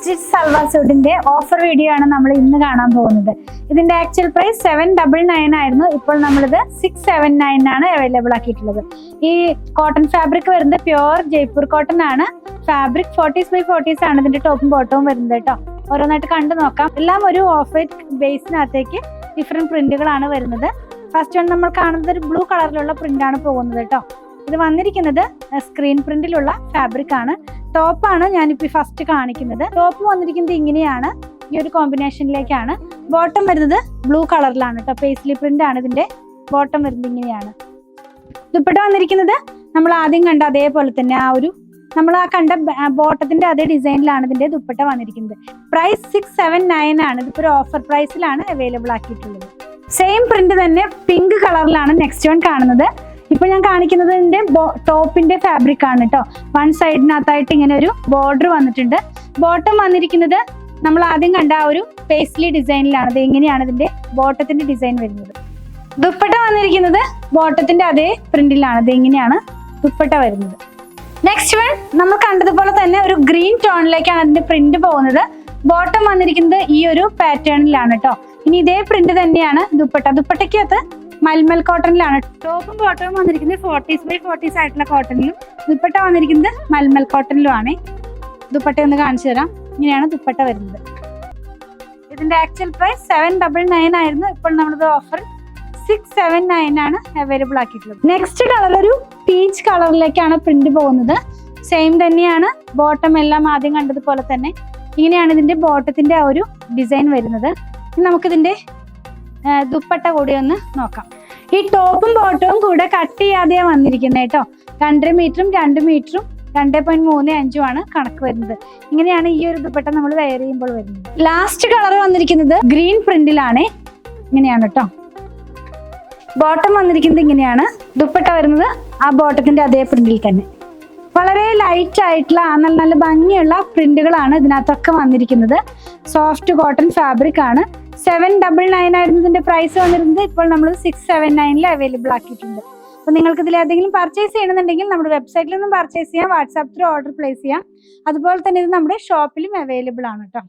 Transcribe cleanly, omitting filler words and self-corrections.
Stitch salwar സ്യൂട്ടിന്റെ offer video ആണ് നമ്മൾ ഇന്ന് കാണാൻ പോകുന്നത്. ഇതിന്റെ ആക്ച്വൽ പ്രൈസ് 799 ആയിരുന്നു. ഇപ്പോൾ നമ്മളിത് 679 ആണ് അവൈലബിൾ ആക്കിയിട്ടുള്ളത്. ഈ കോട്ടൺ ഫാബ്രിക് വരുന്നത് പ്യുവർ ജയ്പൂർ കോട്ടൺ ആണ്. ഫാബ്രിക് 40s ആണ് ഇതിന്റെ ടോപ്പും ബോട്ടവും വരുന്നത് കേട്ടോ. ഓരോന്നായിട്ട് കണ്ടു നോക്കാം. എല്ലാം ഒരു ഓഫ് വൈറ്റ് ബേസിനകത്തേക്ക് ഡിഫറെന്റ് പ്രിന്റുകളാണ് വരുന്നത്. ഫസ്റ്റ് വൺ നമ്മൾ കാണുന്നത് ഒരു ബ്ലൂ കളറിലുള്ള പ്രിന്റ് ആണ് പോകുന്നത് കേട്ടോ. ഇത് വന്നിരിക്കുന്നത് സ്ക്രീൻ പ്രിന്റിലുള്ള ഫാബ്രിക് ആണ്. ടോപ്പാണ് ഞാനിപ്പോൾ ഫസ്റ്റ് കാണിക്കുന്നത്. ടോപ്പ് വന്നിരിക്കുന്നത് ഇങ്ങനെയാണ്, ഈ ഒരു കോമ്പിനേഷനിലേക്കാണ്. ബോട്ടം വരുന്നത് ബ്ലൂ കളറിലാണ് കേട്ടോ. പേസ്ലി പ്രിന്റ് ആണ് ഇതിന്റെ ബോട്ടം വരുന്നത് ഇങ്ങനെയാണ്. ദുപ്പട്ട വന്നിരിക്കുന്നത് നമ്മൾ ആദ്യം കണ്ട അതേപോലെ തന്നെ നമ്മൾ ആ കണ്ട ബോട്ടത്തിന്റെ അതേ ഡിസൈനിലാണ് ഇതിന്റെ ദുപ്പട്ട വന്നിരിക്കുന്നത്. പ്രൈസ് 679 ആണ്. ഇതിപ്പോ ഒരു ഓഫർ പ്രൈസിലാണ് അവൈലബിൾ ആക്കിയിട്ടുള്ളത്. സെയിം പ്രിന്റ് തന്നെ പിങ്ക് കളറിലാണ് നെക്സ്റ്റ് വൺ കാണുന്നത്. ഇപ്പൊ ഞാൻ കാണിക്കുന്നത് ഇതിന്റെ ടോപ്പിന്റെ ഫാബ്രിക് ആണ് കേട്ടോ. വൺ സൈഡിനകത്തായിട്ട് ഇങ്ങനെ ഒരു ബോർഡർ വന്നിട്ടുണ്ട്. ബോട്ടം വന്നിരിക്കുന്നത് നമ്മൾ ആദ്യം കണ്ട ആ ഒരു പേസ്ലി ഡിസൈനിലാണ്. ഇത് എങ്ങനെയാണ് ഇതിന്റെ ബോട്ടത്തിന്റെ ഡിസൈൻ വരുന്നത്. ദുപ്പട്ട വന്നിരിക്കുന്നത് ബോട്ടത്തിന്റെ അതേ പ്രിന്റിലാണ്. ഇത് എങ്ങനെയാണ് ദുപ്പട്ട വരുന്നത്. നെക്സ്റ്റ് വൺ നമ്മൾ കണ്ടതുപോലെ തന്നെ ഒരു ഗ്രീൻ ടോണിലേക്കാണ് അതിന്റെ പ്രിന്റ് പോകുന്നത്. ബോട്ടം വന്നിരിക്കുന്നത് ഈ ഒരു പാറ്റേണിലാണ് കേട്ടോ. ഇനി ഇതേ പ്രിന്റ് തന്നെയാണ് ദുപ്പട്ട. ദുപ്പട്ടയ്ക്കകത്ത് മൽമൽ കോട്ടണിലാണ്. ടോപ്പും ബോട്ടവും വന്നിരിക്കുന്നത് 40s ആയിട്ടുള്ള കോട്ടണിലും, ദുപ്പട്ട വന്നിരിക്കുന്നത് മൽമൽ കോട്ടണിലുമാണ്. ദുപ്പട്ട ഒന്ന് കാണിച്ചു തരാം. ഇങ്ങനെയാണ് ദുപ്പട്ട വരുന്നത്. ഇതിന്റെ ആക്ച്വൽ പ്രൈസ് 799 ആയിരുന്നു. ഇപ്പോൾ നമ്മളിത് ഓഫർ 679 ആണ് അവൈലബിൾ ആക്കിയിട്ടുള്ളത്. നെക്സ്റ്റ് കളർ ഒരു പീച്ച് കളറിലേക്കാണ് പ്രിന്റ് പോകുന്നത്. സെയിം തന്നെയാണ്. ബോട്ടം എല്ലാം ആദ്യം കണ്ടതുപോലെ തന്നെ ഇങ്ങനെയാണ് ഇതിന്റെ ബോട്ടത്തിന്റെ ആ ഒരു ഡിസൈൻ വരുന്നത്. നമുക്കിതിന്റെ ദുപ്പട്ട കൂടി ഒന്ന് നോക്കാം. ഈ ടോപ്പും ബോട്ടവും കൂടെ കട്ട് ചെയ്യാതെയാ വന്നിരിക്കുന്നത് കേട്ടോ. 2.5 മീറ്ററും 2 മീറ്ററും 2.35 ആണ് കണക്ക് വരുന്നത്. ഇങ്ങനെയാണ് ഈ ഒരു ദുപ്പട്ട നമ്മൾ വെയർ ചെയ്യുമ്പോൾ വരുന്നത്. ലാസ്റ്റ് കളർ വന്നിരിക്കുന്നത് ഗ്രീൻ പ്രിന്റിലാണ്. ഇങ്ങനെയാണ് കേട്ടോ. ബോട്ടം വന്നിരിക്കുന്നത് ഇങ്ങനെയാണ്. ദുപ്പട്ട വരുന്നത് ആ ബോട്ടത്തിന്റെ അതേ പ്രിന്റിൽ തന്നെ. വളരെ ലൈറ്റ് ആയിട്ടുള്ള നല്ല ഭംഗിയുള്ള പ്രിന്റുകളാണ് ഇതിനകത്തൊക്കെ വന്നിരിക്കുന്നത്. സോഫ്റ്റ് കോട്ടൺ ഫാബ്രിക് ആണ്. 799 ആയിരുന്നു ഇതിന്റെ പ്രൈസ് വന്നിരുന്നത്. ഇപ്പോൾ നമ്മൾ 679 അവൈലബിൾ ആക്കിയിട്ടുണ്ട്. അപ്പോൾ നിങ്ങൾക്ക് ഇതിൽ ഏതെങ്കിലും പർച്ചേസ് ചെയ്യണമെന്നുണ്ടെങ്കിൽ നമ്മുടെ വെബ്സൈറ്റിൽ നിന്നും പർച്ചേസ് ചെയ്യാം, വാട്സാപ്പ് ത്രൂ ഓർഡർ പ്ലേസ് ചെയ്യാം. അതുപോലെ തന്നെ ഇത് നമ്മുടെ ഷോപ്പിലും അവൈലബിൾ ആണ് കേട്ടോ.